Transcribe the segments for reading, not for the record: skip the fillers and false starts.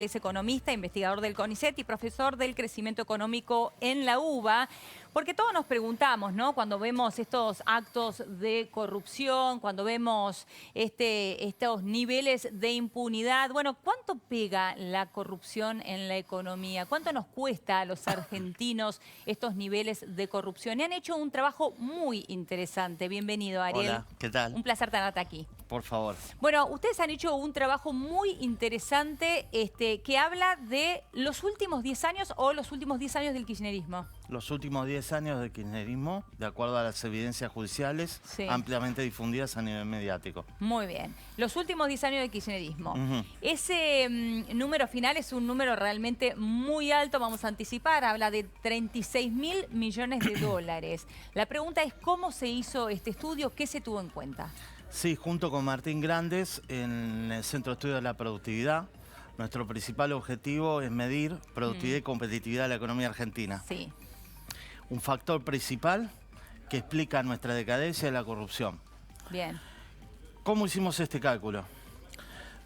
Es economista, investigador del CONICET y profesor del crecimiento económico en la UBA, porque todos nos preguntamos, ¿no? Cuando vemos estos actos de corrupción, cuando vemos estos niveles de impunidad, bueno, ¿cuánto pega la corrupción en la economía? ¿Cuánto nos cuesta a los argentinos estos niveles de corrupción? Y han hecho un trabajo muy interesante. Bienvenido, Ariel. Hola, ¿qué tal? Un placer tenerte aquí. Por favor. Bueno, ustedes han hecho un trabajo muy interesante que habla de los últimos 10 años o los últimos 10 años del kirchnerismo. Los últimos 10 años del kirchnerismo, de acuerdo a las evidencias judiciales, Sí. ampliamente difundidas a nivel mediático. Muy bien. Los últimos 10 años del kirchnerismo. Ujú. Ese número final es un número realmente muy alto, vamos a anticipar, habla de 36.000 millones de dólares. La pregunta es, ¿cómo se hizo este estudio? ¿Qué se tuvo en cuenta? Sí, junto con Martín Grandes, en el Centro de Estudio de la Productividad, nuestro principal objetivo es medir productividad y competitividad de la economía argentina. Sí. Un factor principal que explica nuestra decadencia es la corrupción. Bien. ¿Cómo hicimos este cálculo?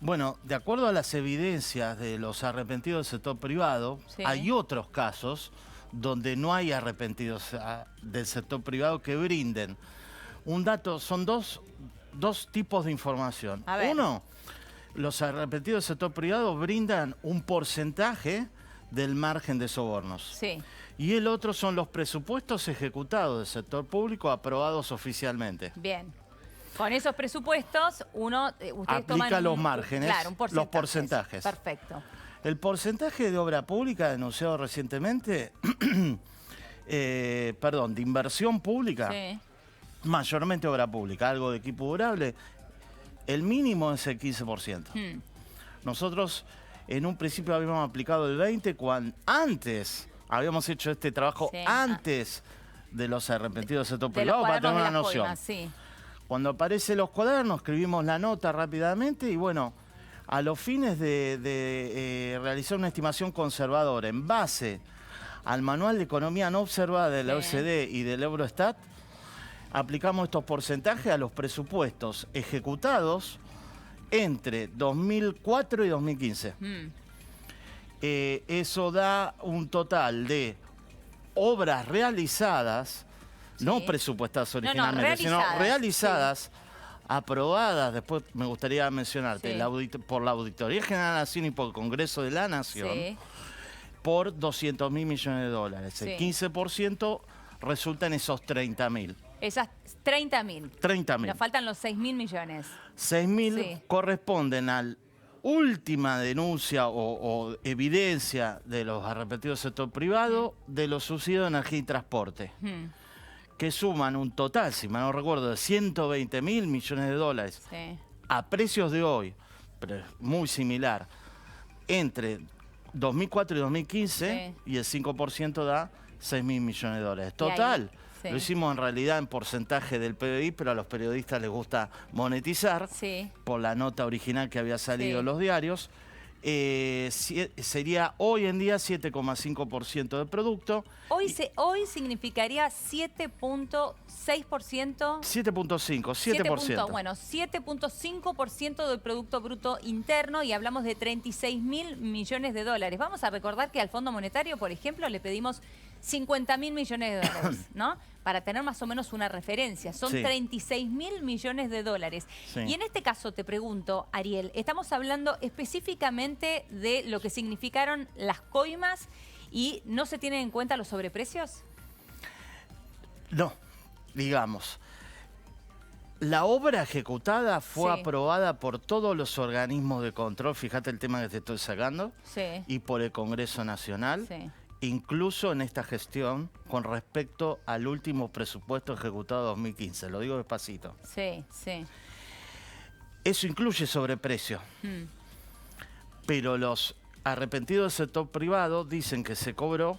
Bueno, de acuerdo a las evidencias de los arrepentidos del sector privado, Sí. hay otros casos donde no hay arrepentidos del sector privado que brinden un dato. Son dos tipos de información. A ver. Uno, los arrepentidos del sector privado brindan un porcentaje del margen de sobornos. Sí. Y el otro son los presupuestos ejecutados del sector público aprobados oficialmente. Bien. Con esos presupuestos, ustedes Aplica toman los márgenes, claro, un los porcentajes. Perfecto. El porcentaje de obra pública denunciado recientemente, de inversión pública, Sí. mayormente obra pública, algo de equipo durable, el mínimo es el 15%. Nosotros en un principio habíamos aplicado el 20%, cuando antes habíamos hecho este trabajo Sí. antes de los arrepentidos del sector De los privado, para tener cuadernos una de las noción. coimas, sí. Cuando aparecen los cuadernos, escribimos la nota rápidamente y bueno, a los fines de realizar una estimación conservadora en base al Manual de Economía No Observada de la Sí. OCDE y del Eurostat, aplicamos estos porcentajes a los presupuestos ejecutados entre 2004 y 2015. Eso da un total de obras realizadas, Sí. no presupuestadas originalmente, sino realizadas, realizadas, aprobadas, después me gustaría mencionarte, Sí. por la Auditoría General de la Nación y por el Congreso de la Nación, Sí. por 200.000 millones de dólares. Sí. El 15% resulta en esos 30.000. Esas 30.000. 30.000. Nos faltan los 6.000 millones. 6.000 Sí. corresponden a la última denuncia o evidencia de los arrepentidos del sector privado de los subsidios de energía y transporte, que suman un total, si mal no recuerdo, de 120.000 millones de dólares Sí. a precios de hoy, pero es muy similar, entre 2004 y 2015, Sí. y el 5% da 6.000 millones de dólares. Y ahí, Total, sí. lo hicimos en realidad en porcentaje del PBI, pero a los periodistas les gusta monetizar Sí. por la nota original que había salido Sí. en los diarios. Sería hoy en día 7,5% del producto. Hoy significaría 7.6%. 7,5%, 7%. Bueno, 7.5% del Producto Bruto Interno y hablamos de 36.000 millones de dólares. Vamos a recordar que al Fondo Monetario, por ejemplo, le pedimos 50.000 millones de dólares, ¿no? Para tener más o menos una referencia. Son Sí. 36.000 millones de dólares. Sí. Y en este caso te pregunto, Ariel, ¿estamos hablando específicamente de lo que significaron las coimas y no se tienen en cuenta los sobreprecios? No, digamos. La obra ejecutada fue Sí. aprobada por todos los organismos de control, fíjate el tema que te estoy sacando, Sí. y por el Congreso Nacional, Sí. incluso en esta gestión con respecto al último presupuesto ejecutado 2015. Lo digo despacito. Sí, sí. Eso incluye sobreprecio. Pero los arrepentidos del sector privado dicen que se cobró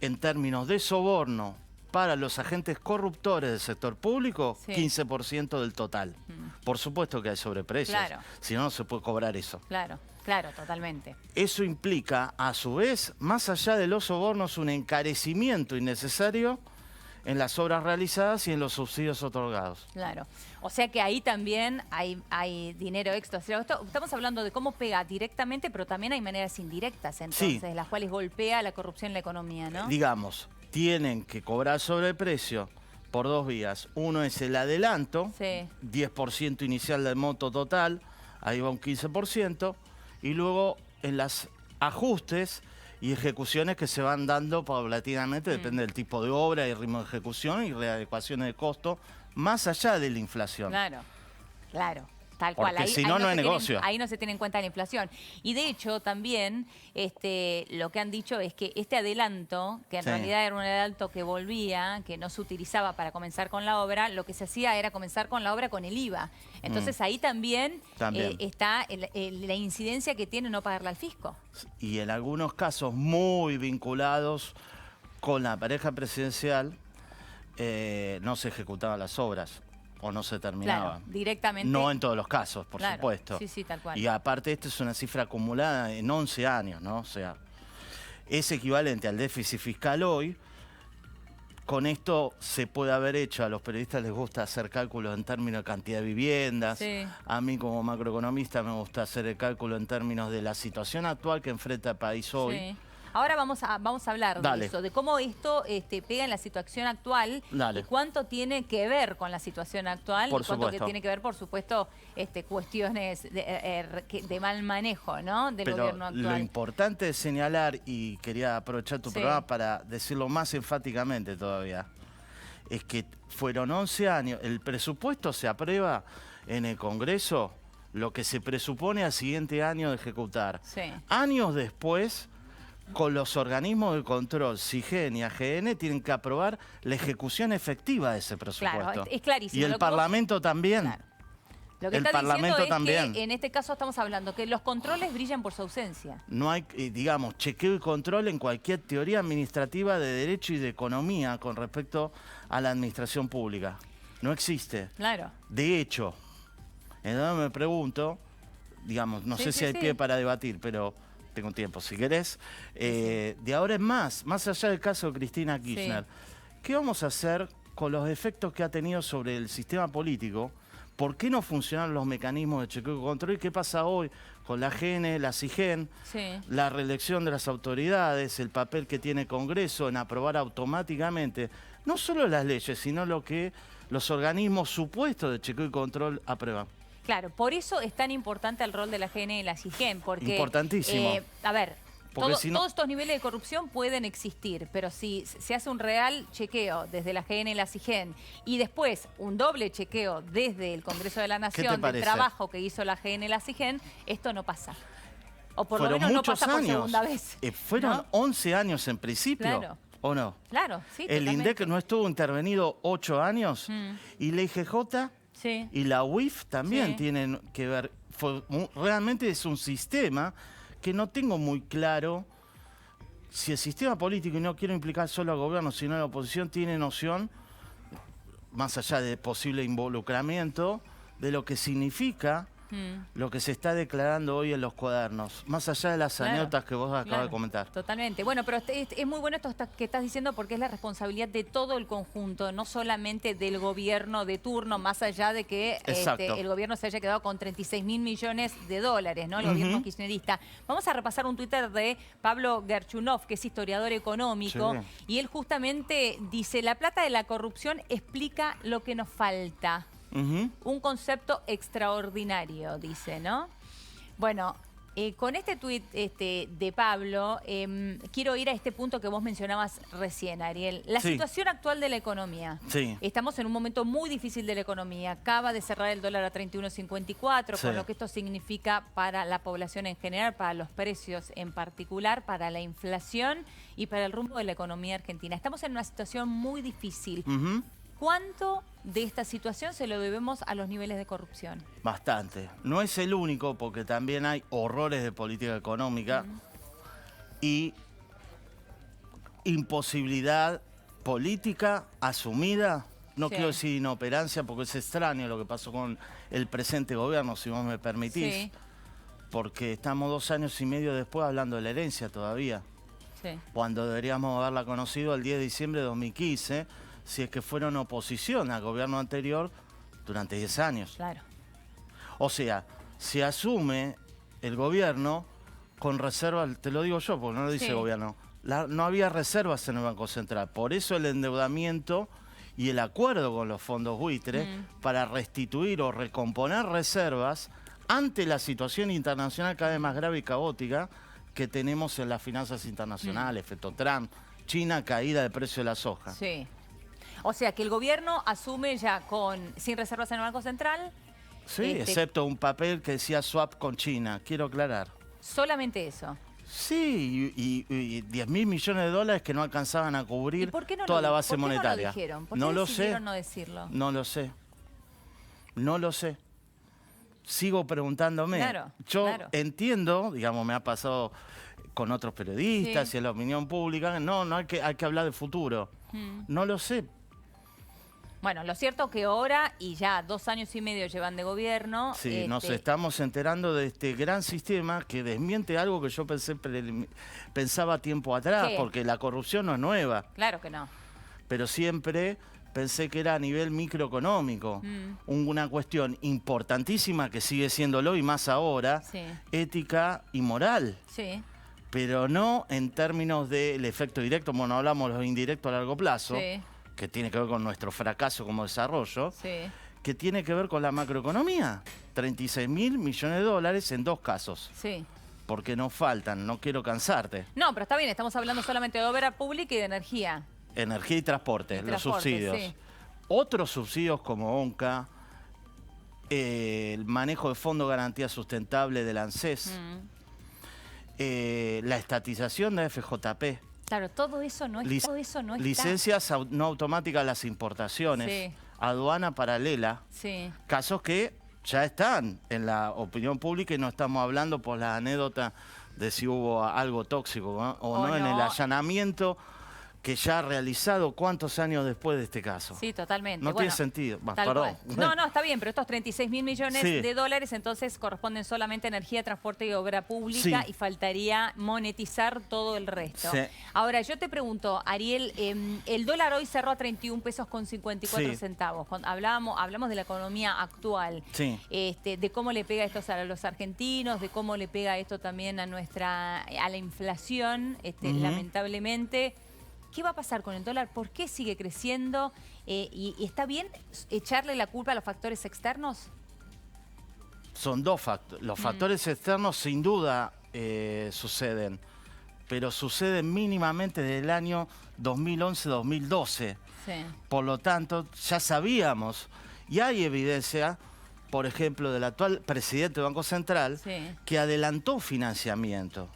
en términos de soborno para los agentes corruptores del sector público, Sí. 15% del total. Por supuesto que hay sobreprecios, Claro. si no, no se puede cobrar eso. Claro, claro, totalmente. Eso implica, a su vez, más allá de los sobornos, un encarecimiento innecesario en las obras realizadas y en los subsidios otorgados. Claro. O sea que ahí también hay dinero extra. O sea, estamos hablando de cómo pega directamente, pero también hay maneras indirectas, entonces, Sí. las cuales golpea la corrupción en la economía, ¿no? Digamos, tienen que cobrar sobreprecio por dos vías. Uno es el adelanto, Sí. 10% inicial del monto total, ahí va un 15%, y luego en los ajustes y ejecuciones que se van dando paulatinamente, depende del tipo de obra y ritmo de ejecución y readecuaciones de costo, más allá de la inflación. Claro, claro. Tal Porque cual. si no, no hay se negocio. Ahí no se tiene en cuenta la inflación. Y de hecho, también lo que han dicho es que este adelanto, que en Sí. realidad era un adelanto que volvía, que no se utilizaba para comenzar con la obra, lo que se hacía era comenzar con la obra con el IVA. Entonces ahí también, está la incidencia que tiene no pagarla al fisco. Y en algunos casos muy vinculados con la pareja presidencial, no se ejecutaban las obras o no se terminaban. Claro, directamente. No en todos los casos, por Claro, supuesto. sí, sí, tal cual. Y aparte, esta es una cifra acumulada en 11 años, ¿no? O sea, es equivalente al déficit fiscal hoy. Con esto se puede haber hecho, a los periodistas les gusta hacer cálculos en términos de cantidad de viviendas. Sí. A mí como macroeconomista me gusta hacer el cálculo en términos de la situación actual que enfrenta el país hoy. Sí. Ahora vamos a hablar Dale. de eso, de cómo esto pega en la situación actual Dale. y cuánto tiene que ver con la situación actual Por y cuánto que supuesto. tiene que ver, por supuesto, cuestiones de mal manejo, ¿no? Del Pero gobierno lo actual. importante es señalar, y quería aprovechar tu Sí. programa para decirlo más enfáticamente todavía, es que fueron 11 años, el presupuesto se aprueba en el Congreso, lo que se presupone al siguiente año de ejecutar. Sí. Años después, con los organismos de control, SIGEN y AGN, tienen que aprobar la ejecución efectiva de ese presupuesto. Claro, es clarísimo. Y el Lo que vos- Parlamento también. Claro. Lo que El está Parlamento diciendo es también. que en este caso estamos hablando que los controles brillan por su ausencia. No hay, digamos, chequeo y control en cualquier teoría administrativa de derecho y de economía con respecto a la administración pública. No existe. Claro. De hecho, en donde me pregunto, digamos, no Sí, sé sí, si hay sí. pie para debatir, pero tengo tiempo si querés. De ahora en más allá del caso de Cristina Kirchner, ¿qué vamos a hacer con los efectos que ha tenido sobre el sistema político? ¿Por qué no funcionan los mecanismos de chequeo y control? ¿Y qué pasa hoy con la AGN, la SIGEN, Sí. la reelección de las autoridades, el papel que tiene el Congreso en aprobar automáticamente no solo las leyes, sino lo que los organismos supuestos de chequeo y control aprueban? Claro, por eso es tan importante el rol de la GN y la SIGEN, porque... Importantísimo. A ver, Porque si no- todos estos niveles de corrupción pueden existir, pero si se hace un real chequeo desde la GN y la SIGEN y después un doble chequeo desde el Congreso de la Nación del parece? trabajo que hizo la GN y la SIGEN, esto no pasa. O por lo Fueron menos no muchos pasa por años. segunda vez. Fueron ¿no? 11 años en principio, Claro. ¿o no? Claro, sí, El totalmente. INDEC no estuvo intervenido 8 años y la IGJ Sí. y la UIF también Sí. tienen que ver. Realmente es un sistema que no tengo muy claro si el sistema político, y no quiero implicar solo al gobierno, sino a la oposición, tiene noción, más allá de posible involucramiento, de lo que significa lo que se está declarando hoy en los cuadernos, más allá de las Claro, anécdotas que vos acabas claro, de comentar. Totalmente. Bueno, pero es muy bueno esto que estás diciendo porque es la responsabilidad de todo el conjunto, no solamente del gobierno de turno, más allá de que Exacto. el gobierno se haya quedado con 36.000 millones de dólares, ¿no? El gobierno kirchnerista. Vamos a repasar un Twitter de Pablo Gerchunov, que es historiador económico, Sí. y él justamente dice, la plata de la corrupción explica lo que nos falta. Ujú. Un concepto extraordinario, dice, ¿no? Bueno, con este tuit de Pablo, quiero ir a este punto que vos mencionabas recién, Ariel. La Sí. situación actual de la economía. Sí. Estamos en un momento muy difícil de la economía. Acaba de cerrar el dólar a 31.54, Sí. con lo que esto significa para la población en general, para los precios en particular, para la inflación y para el rumbo de la economía argentina. Estamos en una situación muy difícil. Ujú. ¿Cuánto de esta situación se lo debemos a los niveles de corrupción? Bastante. No es el único, porque también hay horrores de política económica y imposibilidad política asumida. No Sí. quiero decir inoperancia, porque es extraño lo que pasó con el presente gobierno, si vos me permitís. Sí, Porque estamos 2 años y medio después hablando de la herencia todavía, sí. cuando deberíamos haberla conocido el 10 de diciembre de 2015, si es que fueron oposición al gobierno anterior durante 10 años. Claro. O sea, se asume el gobierno con reservas, te lo digo yo porque no lo dice el gobierno, no había reservas en el Banco Central. Por eso el endeudamiento y el acuerdo con los fondos buitres para restituir o recomponer reservas ante la situación internacional cada vez más grave y caótica que tenemos en las finanzas internacionales, efecto Trump, China, caída del precio de la soja. Sí. O sea, que el gobierno asume ya sin reservas en el Banco Central. Sí, excepto un papel que decía swap con China, quiero aclarar. Solamente eso. Sí, y 10.000 millones de dólares que no alcanzaban a cubrir toda la base monetaria. ¿Por qué no lo dijeron? ¿Por qué no lo decidieron sé. no decirlo? No lo sé. No lo sé. Sigo preguntándome. Yo entiendo, digamos, me ha pasado con otros periodistas y en la opinión pública, no hay que hablar de futuro. No lo sé. Bueno, lo cierto que ahora, y ya 2 años y medio llevan de gobierno... Sí, nos estamos enterando de este gran sistema que desmiente algo que yo pensaba tiempo atrás, porque la corrupción no es nueva. Claro que no. Pero siempre pensé que era a nivel microeconómico. Una cuestión importantísima que sigue siéndolo y más ahora, ética y moral. Sí. Pero no en términos del efecto directo, como no hablamos de los indirectos a largo plazo. Sí. Que tiene que ver con nuestro fracaso como desarrollo, que tiene que ver con la macroeconomía. 36.000 millones de dólares en 2 casos. Sí. Porque nos faltan, no quiero cansarte. No, pero está bien, estamos hablando solamente de obra pública y de energía. Energía y transporte, los subsidios. Sí. Otros subsidios como ONCA, el manejo de Fondo de Garantía Sustentable del ANSES, la estatización de FJP. Claro, todo eso no está. Licencias no automáticas a las importaciones, aduana paralela, casos que ya están en la opinión pública y no estamos hablando por la anécdota de si hubo algo tóxico o no en el allanamiento que ya ha realizado cuántos años después de este caso. Sí, totalmente. No tiene sentido. Perdón. No, está bien, pero estos 36.000 millones de dólares entonces corresponden solamente a energía, transporte y obra pública y faltaría monetizar todo el resto. Ahora, yo te pregunto, Ariel, el dólar hoy cerró a 31 pesos con 54 centavos. Cuando hablamos de la economía actual, de cómo le pega esto a los argentinos, de cómo le pega esto también a la inflación, lamentablemente. ¿Qué va a pasar con el dólar? ¿Por qué sigue creciendo? ¿Y está bien echarle la culpa a los factores externos? Son 2 factores. Los factores externos sin duda suceden, pero suceden mínimamente desde el año 2011-2012. Por lo tanto, ya sabíamos, y hay evidencia, por ejemplo, del actual presidente del Banco Central, que adelantó financiamiento.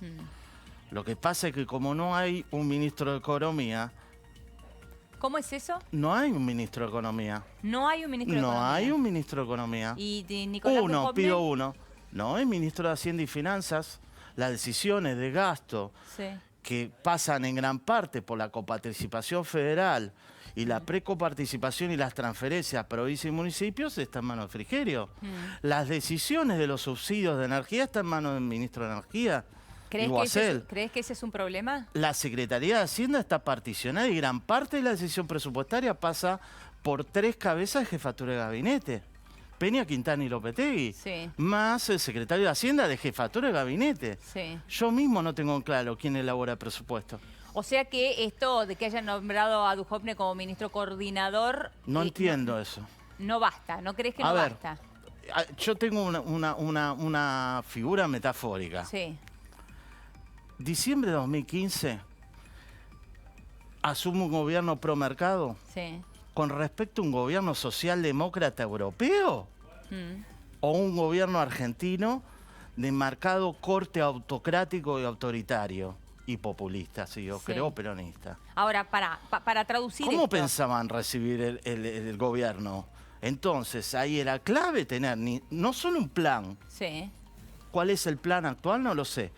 Lo que pasa es que como no hay un ministro de Economía... ¿Cómo es eso? No hay un ministro de Economía. No hay un ministro de Economía. No hay un ministro de Economía. ¿Y de Nicolás Duhovne? Pido uno. No, el ministro de Hacienda y Finanzas, las decisiones de gasto que pasan en gran parte por la coparticipación federal y la precoparticipación y las transferencias a provincias y municipios están en manos de Frigerio. Las decisiones de los subsidios de energía están en manos del ministro de Energía. ¿Crees que ese es un problema? La Secretaría de Hacienda está particionada y gran parte de la decisión presupuestaria pasa por 3 cabezas de jefatura de gabinete. Peña, Quintana y Lopetegui, más el secretario de Hacienda de jefatura de gabinete. Yo mismo no tengo claro quién elabora el presupuesto. O sea que esto de que hayan nombrado a Duhovne como ministro coordinador... No entiendo eso. No basta, ¿no crees que no basta? Yo tengo una figura metafórica. Diciembre de 2015, asume un gobierno pro mercado con respecto a un gobierno socialdemócrata europeo o un gobierno argentino de marcado corte autocrático y autoritario y populista, yo creo peronista. Ahora, para traducir ¿Cómo pensaban recibir el gobierno? Entonces, ahí era clave tener no solo un plan. ¿Cuál es el plan actual? No lo sé.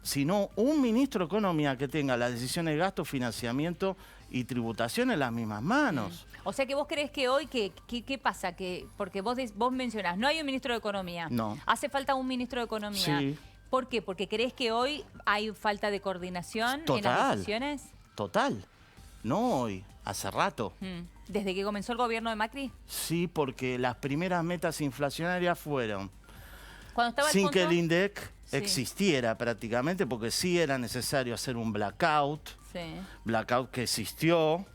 Sino un ministro de Economía que tenga las decisiones de gasto, financiamiento y tributación en las mismas manos. O sea que vos creés que hoy, ¿qué pasa? Porque vos mencionás, no hay un ministro de Economía. No. Hace falta un ministro de Economía. ¿Por qué? ¿Porque creés que hoy hay falta de coordinación en las decisiones? Total. No hoy, hace rato. ¿Desde que comenzó el gobierno de Macri? Sí, porque las primeras metas inflacionarias fueron Cuando estaba sin que el Alfonso... INDEC Sí. existiera prácticamente, porque sí era necesario hacer un blackout, Sí. blackout que existió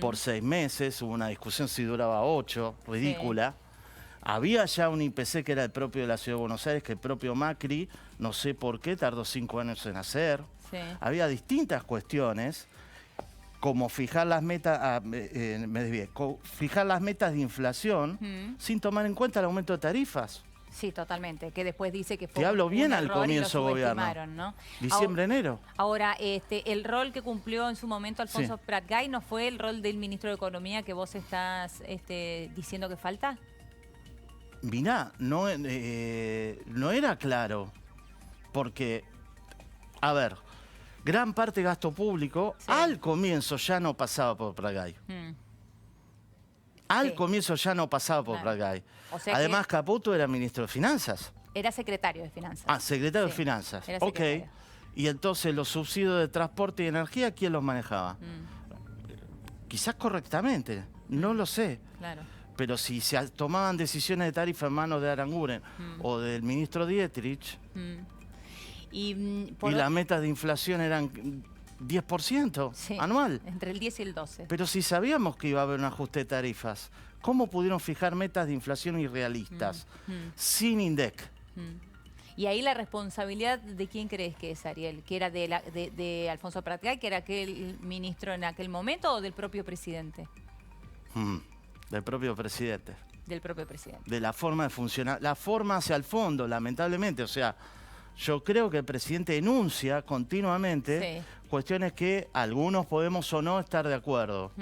por 6 meses, hubo una discusión si duraba 8, ridícula. Había ya un IPC que era el propio de la Ciudad de Buenos Aires, que el propio Macri, no sé por qué, tardó 5 años en hacer. Sí. Había distintas cuestiones, como fijar las metas, me desvié, fijar las metas de inflación sin tomar en cuenta el aumento de tarifas. Sí, totalmente. Que después dice que fue Te hablo un bien al error y lo comienzo gobierno. subestimaron, ¿no? Diciembre, enero. Ahora, el rol que cumplió en su momento Alfonso Sí. Pratgay, ¿no fue el rol del ministro de Economía que vos estás diciendo que falta? Mirá, no era claro, porque, a ver, gran parte de gasto público Sí. al comienzo ya no pasaba por Pratgay. Al Sí. comienzo ya no pasaba por Claro. Pratgay. O sea Además, Caputo era ministro de Finanzas. Era secretario de Finanzas. Ah, secretario Sí, de Finanzas. era Ok. secretario. Y entonces los subsidios de transporte y energía, ¿quién los manejaba? Quizás correctamente, no lo sé. Claro. Pero si se tomaban decisiones de tarifa en manos de Aranguren o del ministro Dietrich, Y, y las metas de inflación eran 10% sí, anual. entre el 10 y el 12. Pero si sabíamos que iba a haber un ajuste de tarifas, ¿cómo pudieron fijar metas de inflación irrealistas sin INDEC? Y ahí la responsabilidad de quién crees que es, Ariel, que era de Alfonso Pratgay, que era aquel ministro en aquel momento, o del propio presidente. Del propio presidente. Del propio presidente. De la forma de funcionar, la forma hacia el fondo, lamentablemente. O sea, yo creo que el presidente enuncia continuamente cuestiones que algunos podemos o no estar de acuerdo.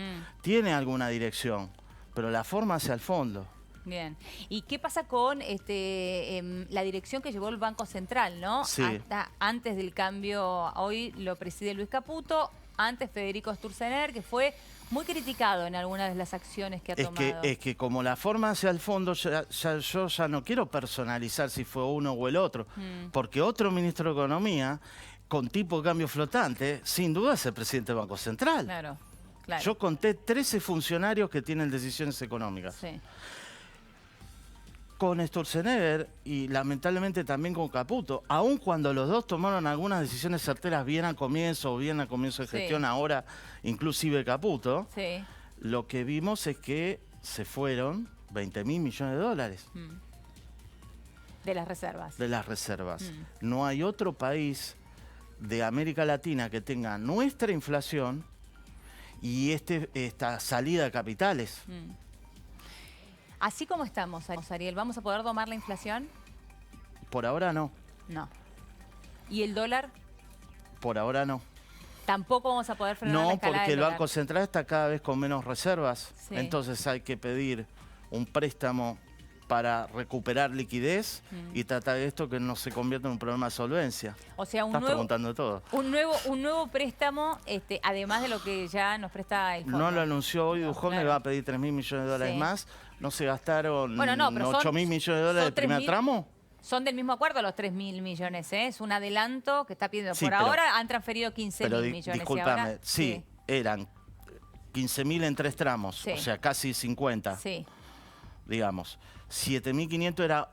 Tiene alguna dirección, pero la forma hacia el fondo. Bien. ¿Y qué pasa con la dirección que llevó el Banco Central, no? Sí. Hasta antes del cambio, hoy lo preside Luis Caputo, antes Federico Sturzenegger, que fue muy criticado en algunas de las acciones que ha tomado. Es que como la forma hacia el fondo, yo ya no quiero personalizar si fue uno o el otro, porque otro ministro de Economía, con tipo de cambio flotante, sin duda es el presidente del Banco Central. Claro, claro. Yo conté 13 funcionarios que tienen decisiones económicas. Sí. Con Sturzenegger y lamentablemente también con Caputo, aun cuando los dos tomaron algunas decisiones certeras bien al comienzo de gestión, ahora inclusive Caputo, lo que vimos es que se fueron 20.000 millones de dólares De las reservas. de las reservas. No hay otro país de América Latina que tenga nuestra inflación y esta salida de capitales. Así como estamos, Ariel, ¿vamos a poder domar la inflación? Por ahora no, No. ¿Y el dólar? por ahora no. Tampoco vamos a poder frenar la No, escalada porque del el dólar. Banco Central está cada vez con menos reservas. Sí. Entonces hay que pedir un préstamo para recuperar liquidez y tratar de esto que no se convierta en un problema de solvencia. O sea, Estás preguntando todo. un nuevo préstamo, además de lo que ya nos presta el fondo. No lo anunció hoy, Dujovne claro. le va a pedir 3.000 millones de dólares Sí. más. ¿No se gastaron Bueno, no, pero 8.000 millones de dólares del primer 3.000 tramo? Son del mismo acuerdo los 3.000 millones, ¿eh? Es un adelanto que está pidiendo. Sí, Por pero- ahora han transferido 15.000 Pero millones. y discúlpame, ahora, sí, eran 15.000 en 3 tramos, Sí. o sea, casi 50. Sí. Digamos. 7.500 era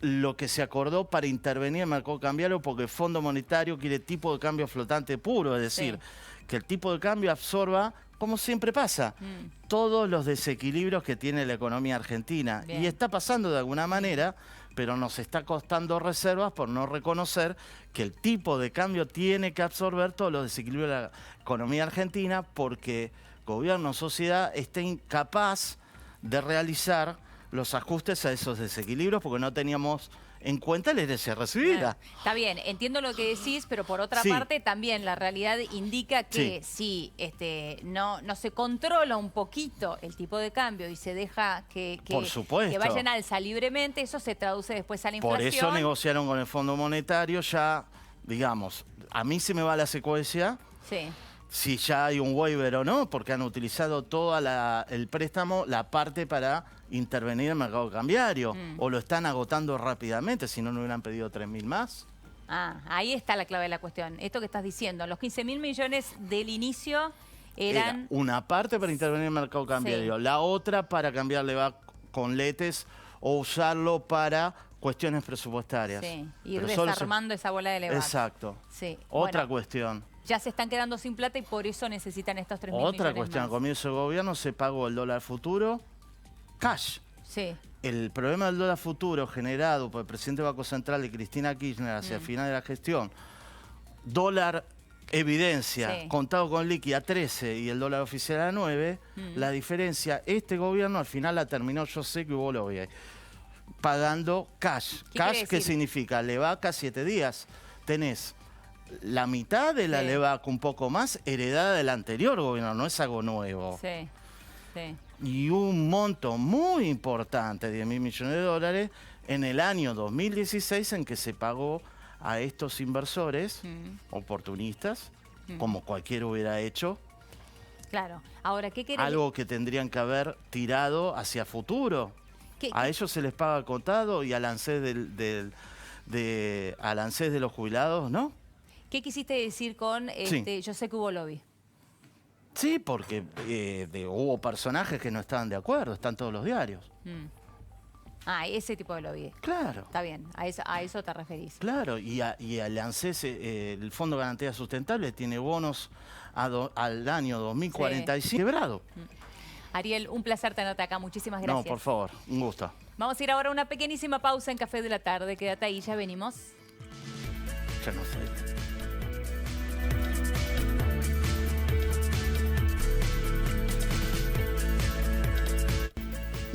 lo que se acordó para intervenir en el mercado cambiario porque el Fondo Monetario quiere tipo de cambio flotante puro, es decir, que el tipo de cambio absorba, como siempre pasa, todos los desequilibrios que tiene la economía argentina. Bien. Y está pasando de alguna manera, pero nos está costando reservas por no reconocer que el tipo de cambio tiene que absorber todos los desequilibrios de la economía argentina porque gobierno, sociedad está incapaz de realizar los ajustes a esos desequilibrios porque no teníamos en cuenta la herencia recibida. Está bien, entiendo lo que decís, pero por otra Sí. parte también la realidad indica que si no se controla un poquito el tipo de cambio y se deja Por supuesto. que vayan al alza libremente, eso se traduce después a la inflación. Por eso negociaron con el Fondo Monetario ya, digamos, a mí se me va la secuencia Sí. si ya hay un waiver o no, porque han utilizado todo el préstamo, la parte para intervenir en el mercado cambiario, o lo están agotando rápidamente, si no, no hubieran pedido 3.000 más. Ah, ahí está la clave de la cuestión. Esto que estás diciendo, los 15.000 millones del inicio Eran... Era una parte para intervenir en el mercado cambiario, la otra para cambiarle con letes o usarlo para cuestiones presupuestarias. Sí, ir Pero solo desarmando esa bola de Levac. Exacto. Sí. Otra Bueno, cuestión. ya se están quedando sin plata y por eso necesitan estos 3.000 millones Otra cuestión. Al más. comienzo del gobierno se pagó el dólar futuro cash. Sí. El problema del dólar futuro generado por el presidente del Banco Central de Cristina Kirchner hacia el final de la gestión, dólar evidencia, Sí. contado con liqui a 13 y el dólar oficial a 9, la diferencia, este gobierno al final la terminó, yo sé que vos lo veis, pagando cash. ¿Qué ¿Cash quiere qué decir? significa? Levaca 7 días. Tenés la mitad de la Sí. Levaca, un poco más, heredada del anterior gobierno, no es algo nuevo. Sí. Sí. Y un monto muy importante, 10.000 millones de dólares, en el año 2016 en que se pagó a estos inversores oportunistas, como cualquiera hubiera hecho, Claro. Ahora, ¿qué quiere algo que tendrían que haber tirado hacia futuro. ¿Qué- A ellos se les paga al contado y al ANSES al ANSES de los jubilados, ¿no? ¿Qué quisiste decir con yo sé que hubo lobby? Sí, porque hubo personajes que no estaban de acuerdo, están todos los diarios. Ah, ese tipo de lobby. Claro. Está bien, a eso te referís. Claro, y al ANSES, el Fondo de Garantía Sustentable, tiene bonos al año 2045 quebrado. Ariel, un placer tenerte acá. Muchísimas gracias. No, por favor, un gusto. Vamos a ir ahora a una pequeñísima pausa en Café de la Tarde. Quédate ahí, ya venimos. Ya no sé.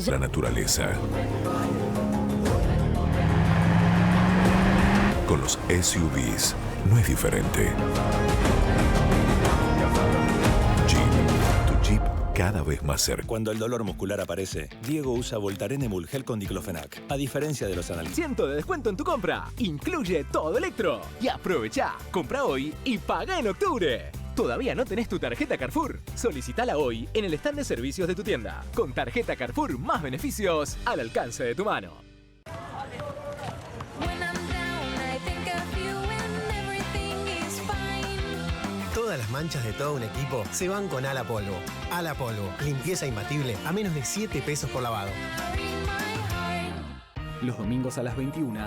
La naturaleza. Con los SUVs no es diferente. Jeep, tu Jeep cada vez más cerca. Cuando el dolor muscular aparece, Diego usa Voltaren Emulgel con diclofenac. A diferencia de los analistas. % de descuento en tu compra. Incluye todo electro. Y aprovecha. Compra hoy y paga en octubre. ¿Todavía no tenés tu tarjeta Carrefour? Solicitala hoy en el stand de servicios de tu tienda. Con tarjeta Carrefour, más beneficios al alcance de tu mano. Todas las manchas de todo un equipo se van con Ala Polvo. Ala Polvo, limpieza imbatible a menos de 7 pesos por lavado. Los domingos a las 21,